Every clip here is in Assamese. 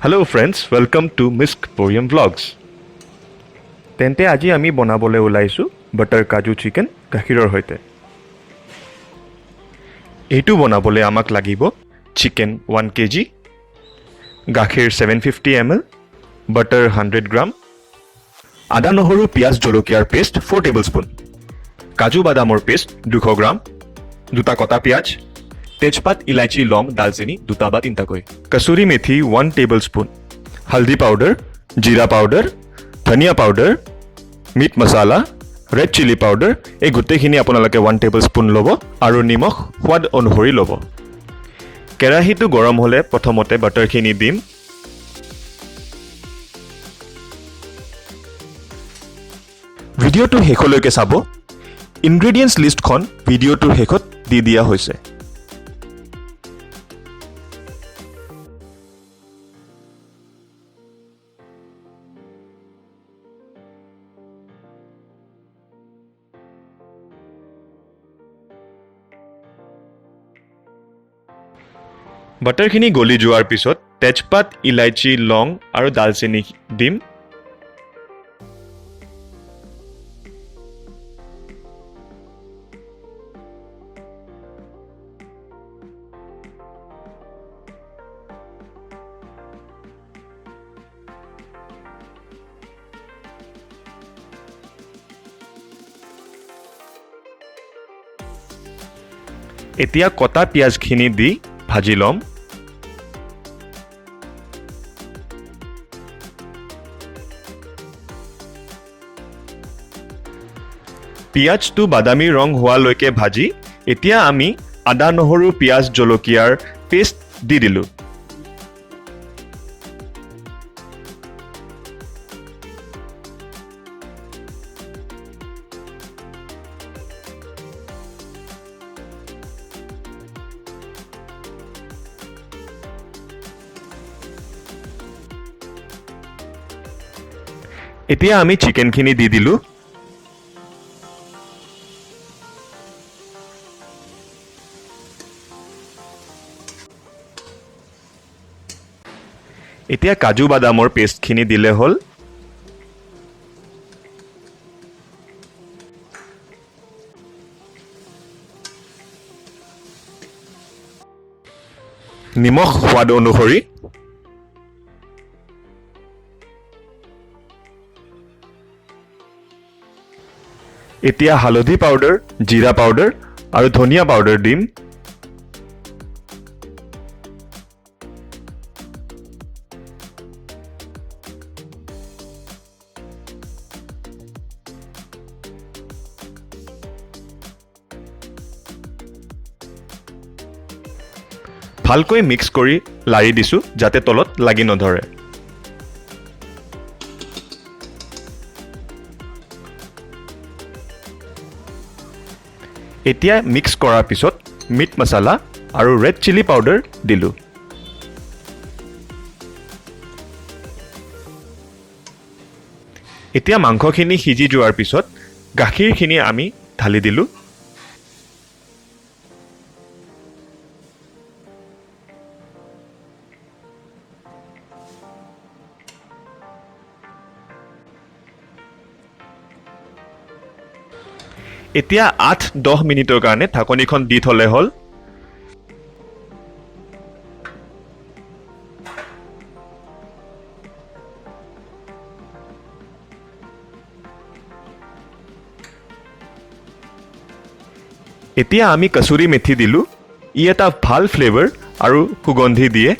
Hello friends, welcome to Misk Porium Vlogs. তেন্তে আজি আমি বনাবলৈ ওলাইছো বাটাৰ কাজু চিকেন গাখীৰৰ সৈতে। এইটো বনাবলৈ আমাক লাগিব চিকেন 1 kg, গাখীৰ 750 ml, বাটাৰ 100 গ্ৰাম, আদা নহৰু পিয়াজ জলকীয়াৰ পেষ্ট 4 টেবলস্পুন, কাজু বাদামৰ পেষ্ট 200 গ্ৰাম, দুটা কটা পিয়াজ, তেজপাত ইলাইচি লং দালচেনি দুটা বা তিনটাকৈ, কসুৰি মেথি 1 টেবলস্পুন, হালদি পাউডাৰ, জিৰা পাউডাৰ, ধনিয়া পাউডাৰ, মিট মছলা, ৰেড চিলি পাউডাৰ, এই গোটেইখিনি আপোনালোকে 1 টেবলস্পুন ল'ব আৰু নিমখ সোৱাদ অনুসৰি ল'ব। কেৰাহীটো গৰম হ'লে প্ৰথমতে বাটাৰখিনি দিম। ভিডিঅ'টো শেষলৈকে চাব। ইনগ্ৰেডিয়েণ্টছ লিষ্টখন ভিডিঅ'টোৰ শেষত দি দিয়া হৈছে। বাটাৰখিনি গলি যোৱাৰ পিছত তেজপাত ইলাইচি লং আৰু দালচেনি দিম। এতিয়া কটা পিয়াজখিনি দি ভাজি ল'ম। পিয়াজটো বাদামী ৰং হোৱালৈকে ভাজি এতিয়া আমি আদা নহৰু পিয়াজ জলকীয়াৰ পেষ্ট দি দিলো। এতিয়া আমি চিকেনখিনি দি দিলো। এতিয়া কাজু বাদামৰ পেষ্টখিনি দিলে হ'ল। নিমখ সোৱাদ অনুসৰি, এতিয়া হালধি পাউডাৰ, জিৰা পাউডাৰ আৰু ধনিয়া পাউডাৰ দিম। ভালকৈ মিক্স কৰি লাৰি দিছোঁ যাতে তলত লাগি নধৰে। এতিয়া মিক্স কৰাৰ পিছত মিট মছলা আৰু ৰেড চিলি পাউডাৰ দিলোঁ। এতিয়া মাংসখিনি সিজি যোৱাৰ পিছত গাখীৰখিনি আমি ঢালি দিলোঁ। এতিয়া 8-10 মিনিটৰ কাৰণে ঢাকনিখন দি থ'লে হ'ল। এতিয়া আমি কসুৰি মেথি দিলোঁ। ই এটা ভাল ফ্লেভাৰ আৰু সুগন্ধি দিয়ে।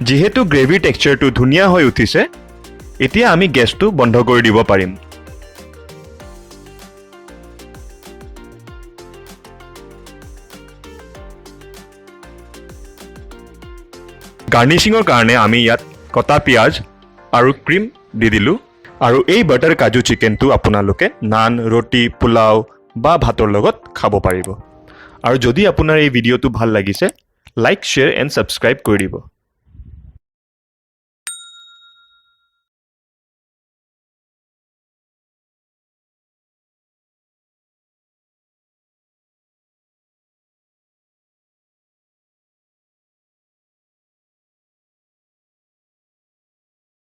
যিহেতু গ্ৰেভিৰ টেক্সচাৰটো ধুনীয়া হৈ উঠিছে, এতিয়া আমি গেছটো বন্ধ কৰি দিব পাৰিম। গাৰ্নিচিঙৰ কাৰণে আমি ইয়াত কটা পিয়াজ আৰু ক্ৰীম দি দিলোঁ। আৰু এই বাটাৰ কাজু চিকেনটো আপোনালোকে নান, ৰুটি, পোলাও বা ভাতৰ লগত খাব পাৰিব। আৰু যদি আপোনাৰ এই ভিডিঅ'টো ভাল লাগিছে লাইক শ্বেয়াৰ এণ্ড ছাবস্ক্ৰাইব কৰি দিব